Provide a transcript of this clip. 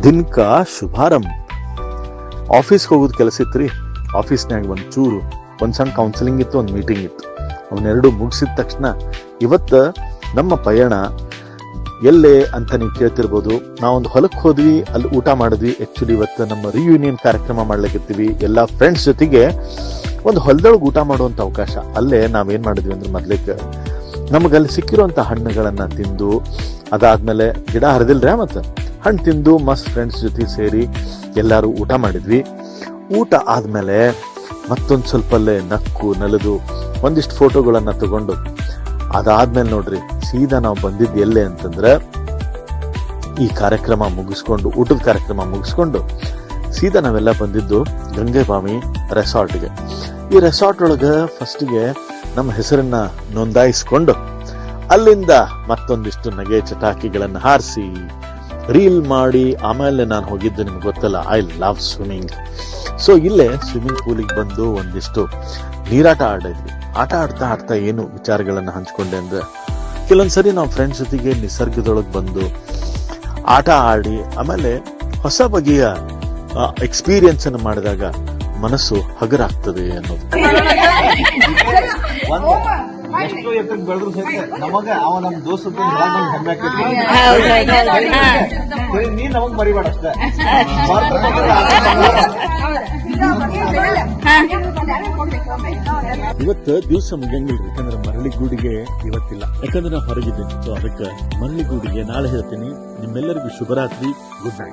ದಿನಕ ಶುಭಾರಂಭ. ಆಫೀಸ್ಗೆ ಹೋಗೋದು ಕೆಲಸ ಇತ್ರಿ. ಆಫೀಸ್ನಾಗ ಒಂದ್ ಸಣ್ಣ ಕೌನ್ಸಿಲಿಂಗ್ ಇತ್ತು, ಒಂದು ಮೀಟಿಂಗ್ ಇತ್ತು. ಅವನ್ನೆರಡು ಮುಗಿಸಿದ ತಕ್ಷಣ ಇವತ್ತು ನಮ್ಮ ಪಯಣ ಎಲ್ಲೇ ಅಂತ ನೀವು ಕೇಳ್ತಿರ್ಬೋದು. ನಾವೊಂದು ಹೊಲಕ್ಕೆ ಹೋದ್ವಿ, ಅಲ್ಲಿ ಊಟ ಮಾಡಿದ್ವಿ. ಆಕ್ಚುಲಿ ಇವತ್ತು ನಮ್ಮ ರಿಯೂನಿಯನ್ ಕಾರ್ಯಕ್ರಮ ಮಾಡ್ಲಿಕ್ಕಿರ್ತೀವಿ. ಎಲ್ಲ ಫ್ರೆಂಡ್ಸ್ ಜೊತೆಗೆ ಒಂದು ಹೊಲದೊಳಗೆ ಊಟ ಮಾಡುವಂತ ಅವಕಾಶ. ಅಲ್ಲೇ ನಾವೇನ್ ಮಾಡಿದ್ವಿ ಅಂದ್ರೆ, ಮೊದ್ಲಿಕ್ಕೆ ನಮಗಲ್ಲಿ ಸಿಕ್ಕಿರುವಂತ ಹಣ್ಣುಗಳನ್ನ ತಿಂದು, ಅದಾದ್ಮೇಲೆ ಗಿಡ ಹರಿದಿಲ್ರ, ಮತ್ತೆ ಹಣ್ಣು ತಿಂದು ಮಸ್ತ್ ಫ್ರೆಂಡ್ಸ್ ಜೊತೆ ಸೇರಿ ಎಲ್ಲಾರು ಊಟ ಮಾಡಿದ್ವಿ. ಊಟ ಆದ್ಮೇಲೆ ಮತ್ತೊಂದು ಸ್ವಲ್ಪಲ್ಲೇ ನಕ್ಕು ನಲಿದು ಒಂದಿಷ್ಟು ಫೋಟೋಗಳನ್ನ ತಗೊಂಡು, ಅದಾದ್ಮೇಲೆ ನೋಡ್ರಿ ಸೀದಾ ನಾವು ಬಂದಿದ್ದು ಎಲ್ಲೇ ಅಂತಂದ್ರೆ, ಈ ಕಾರ್ಯಕ್ರಮ ಮುಗಿಸ್ಕೊಂಡು, ಊಟದ ಕಾರ್ಯಕ್ರಮ ಮುಗಿಸ್ಕೊಂಡು ಸೀದಾ ನಾವೆಲ್ಲ ಬಂದಿದ್ದು ಗಂಗೆಬಾವಿ ರೆಸಾರ್ಟ್ಗೆ. ಈ ರೆಸಾರ್ಟ್ ಒಳಗ ಫಸ್ಟ್ಗೆ ನಮ್ಮ ಹೆಸರನ್ನ ನೋಂದಾಯಿಸ್ಕೊಂಡು, ಅಲ್ಲಿಂದ ಮತ್ತೊಂದಿಷ್ಟು ನಗೆ ಚಟಾಕಿಗಳನ್ನ ಹಾರಿಸಿ ರೀಲ್ ಮಾಡಿ, ಆಮೇಲೆ ನಾನು ಹೋಗಿದ್ದು ನಿಮ್ಗೆ ಗೊತ್ತಲ್ಲ, ಐ ಲವ್ ಸ್ವಿಮ್ಮಿಂಗ್. ಸೊ ಇಲ್ಲೇ ಸ್ವಿಮ್ಮಿಂಗ್ ಪೂಲಿಗೆ ಬಂದು ಒಂದಿಷ್ಟು ನೀರಾಟ ಆಡಿದ್ವಿ. ಆಟ ಆಡ್ತಾ ಏನು ವಿಚಾರಗಳನ್ನ ಹಂಚ್ಕೊಂಡೆ ಅಂದ್ರೆ, ಕೆಲವೊಂದ್ಸರಿ ನಾವು ಫ್ರೆಂಡ್ಸ್ ಜೊತೆಗೆ ನಿಸರ್ಗದೊಳಗೆ ಬಂದು ಆಟ ಆಡಿ ಆಮೇಲೆ ಹೊಸ ಬಗೆಯ ಎಕ್ಸ್ಪೀರಿಯನ್ಸ್ ಅನ್ನು ಮಾಡಿದಾಗ ಮನಸ್ಸು ಹಗರಾಗ್ತದೆ ಅನ್ನೋದು. ಎಷ್ಟು ಎತ್ತಕ್ಕೆ ಬೆಳೆದ್ರು ಸಹಿತ ನಮಗ ಅವ ನಮ್ ದೋಸ್ತ ಹೆಮ್ಮೆ ನೀ ನಮಗ್ ಮರಿಬೇಡ ಅಷ್ಟೇ. ಇವತ್ತು ದಿವಸ ಮುಗಿಯಂಗಿಲ್ರಿ, ಯಾಕಂದ್ರೆ ಮರಳಿಗೂಡಿಗೆ ಇವತ್ತಿಲ್ಲ, ಯಾಕಂದ್ರೆ ನಾ ಹೊರಗಿದ್ದೀನಿ. ಸೊ ಅದಕ್ಕೆ ಮರಳಿಗೂಡಿಗೆ ನಾಳೆ ಹೇಳ್ತೀನಿ. ನಿಮ್ಮೆಲ್ಲರಿಗೂ ಶುಭರಾತ್ರಿ, ಗುಡ್ ನೈಟ್.